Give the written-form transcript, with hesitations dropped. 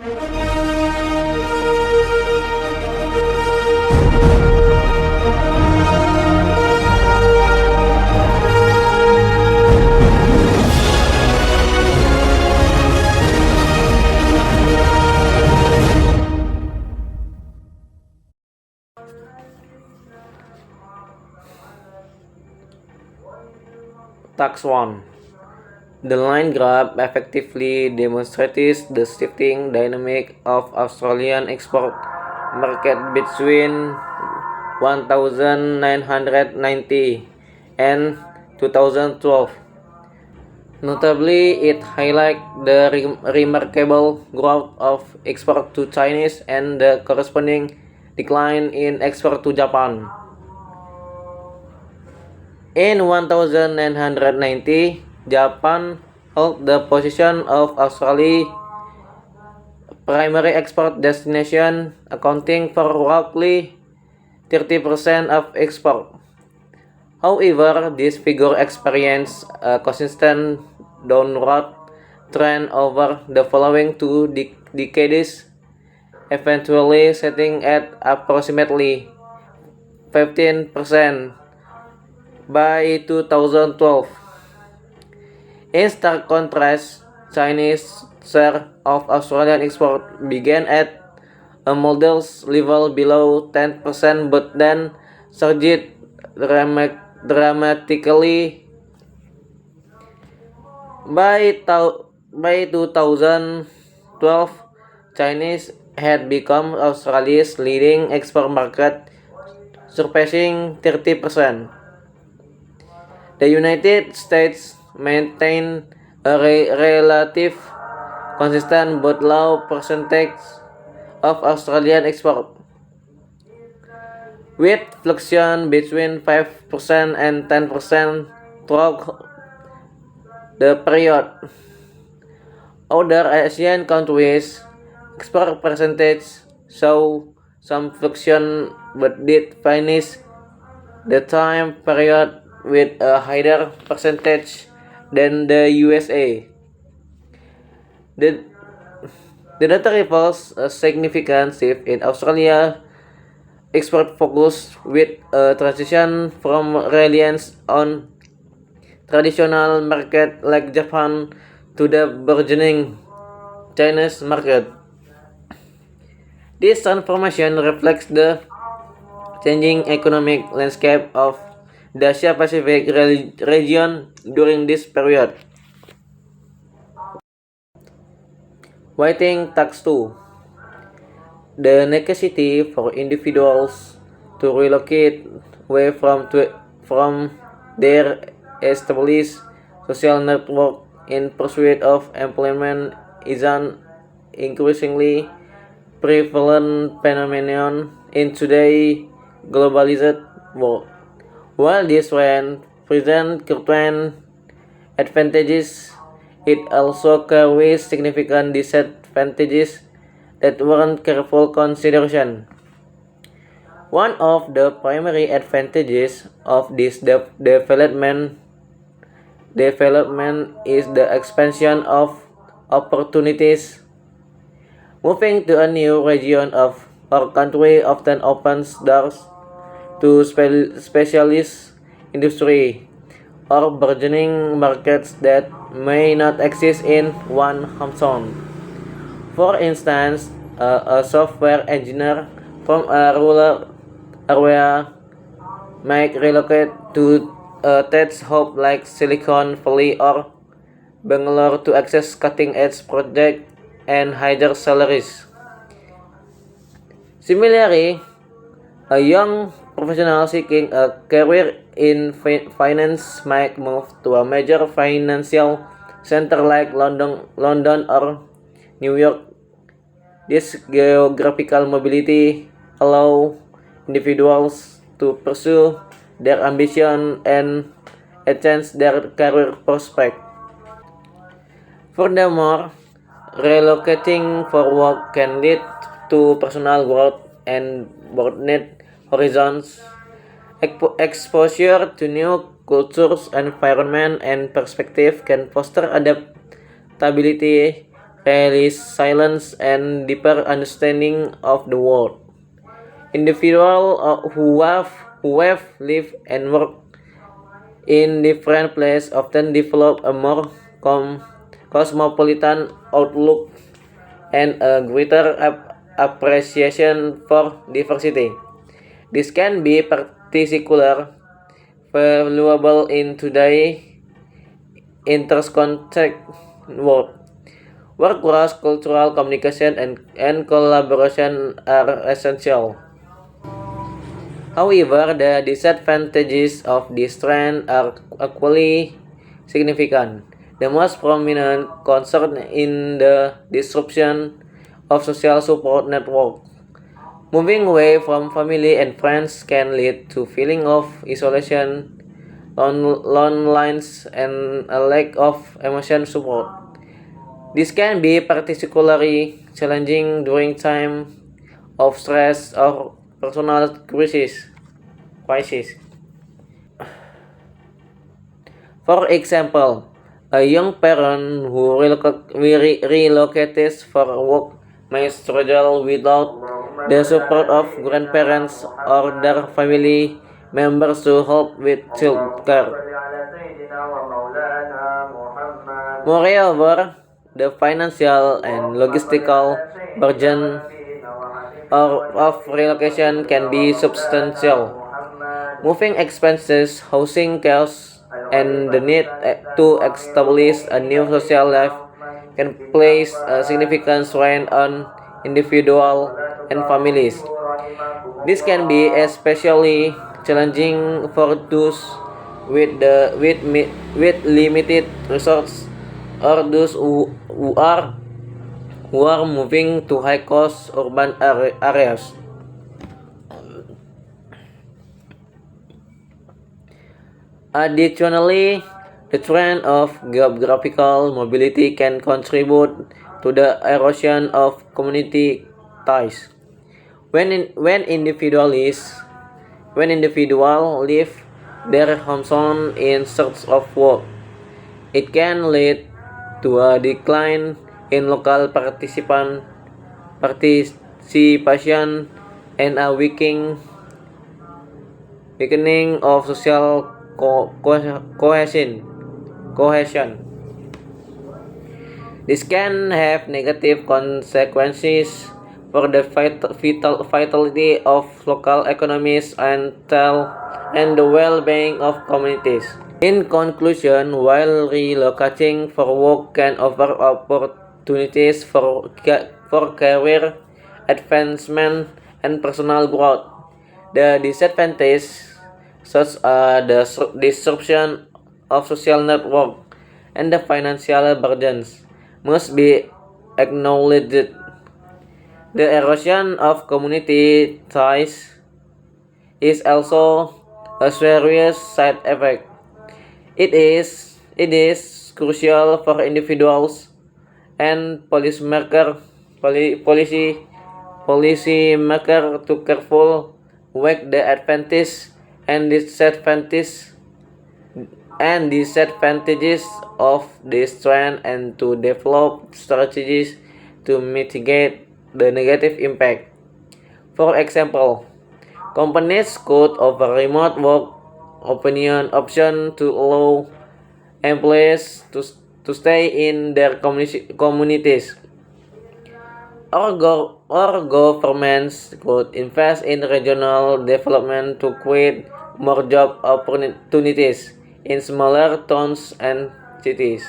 Tax 1. The line graph effectively demonstrates the shifting dynamic of Australian export market between 1990 and 2012. Notably, it highlights the remarkable growth of export to Chinese and the corresponding decline in export to Japan. In 1990, Japan held the position of Australia's primary export destination, accounting for roughly 30% of export. However, this figure experienced a consistent downward trend over the following two decades, eventually setting at approximately 15% by 2012. In stark contrast, Chinese share of Australian export began at a modest level below 10% but then surged dramatically. By 2012, Chinese had become Australia's leading export market, surpassing 30%. The United States maintained a relative consistent but low percentage of Australian export, with fluctuation between 5% and 10% throughout the period. Other Asian countries' export percentage saw some fluctuation but did finish the time period with a higher percentage than the USA. The data reveals a significant shift in Australia export focus, with a transition from reliance on traditional market like Japan to the burgeoning Chinese market. This transformation reflects the changing economic landscape of the Asia-Pacific region during this period. Whiting Tax 2. The necessity for individuals to relocate away from their established social network in pursuit of employment is an increasingly prevalent phenomenon in today's globalized world. While this trend presents certain advantages, it also carries significant disadvantages that warrant careful consideration. One of the primary advantages of this development is the expansion of opportunities. Moving to a new region of our country often opens doors to specialist industry or burgeoning markets that may not exist in one hometown. For instance, a software engineer from a rural area might relocate to a tech hub like Silicon Valley or Bangalore to access cutting-edge projects and higher salaries. Similarly, a young professional seeking a career in finance might move to a major financial center like London or New York. This geographical mobility allows individuals to pursue their ambition and enhance their career prospects. Furthermore, relocating for work can lead to personal growth and broadened horizons. Exposure to new cultures, environment, and perspective can foster adaptability, resilience, and deeper understanding of the world. Individuals who have lived and worked in different places often develop a more cosmopolitan outlook and a greater appreciation for diversity. This can be particularly valuable in today's interconnected world, where cross-cultural communication and collaboration are essential. However, the disadvantages of this trend are equally significant. The most prominent concern in the disruption of social support network. Moving away from family and friends can lead to feeling of isolation, loneliness, and a lack of emotional support. This can be particularly challenging during time of stress or personal crisis. For example, a young parent who relocates for work may struggle without the support of grandparents or their family members to help with childcare. Moreover, the financial and logistical burden of relocation can be substantial. Moving expenses, housing costs, and the need to establish a new social life can place a significant strain on individuals and families. This can be especially challenging for those with limited resources or those who are moving to high-cost urban areas. Additionally, the trend of geographical mobility can contribute to the erosion of community ties. When individuals leave their hometown in search of work, it can lead to a decline in local participation and a weakening of social cohesion. This can have negative consequences for the vitality of local economies and the well-being of communities. In conclusion, while relocating for work can offer opportunities for career advancement and personal growth, the disadvantages, such as the disruption of social network and the financial burdens, must be acknowledged. The erosion of community ties is also a serious side effect. It is crucial for individuals and policymakers to carefully weigh the advantages and disadvantages of this trend and to develop strategies to mitigate the negative impact. For example, companies could offer remote work option to allow employees to stay in their communities. Or governments could invest in regional development to create more job opportunities in smaller towns and cities.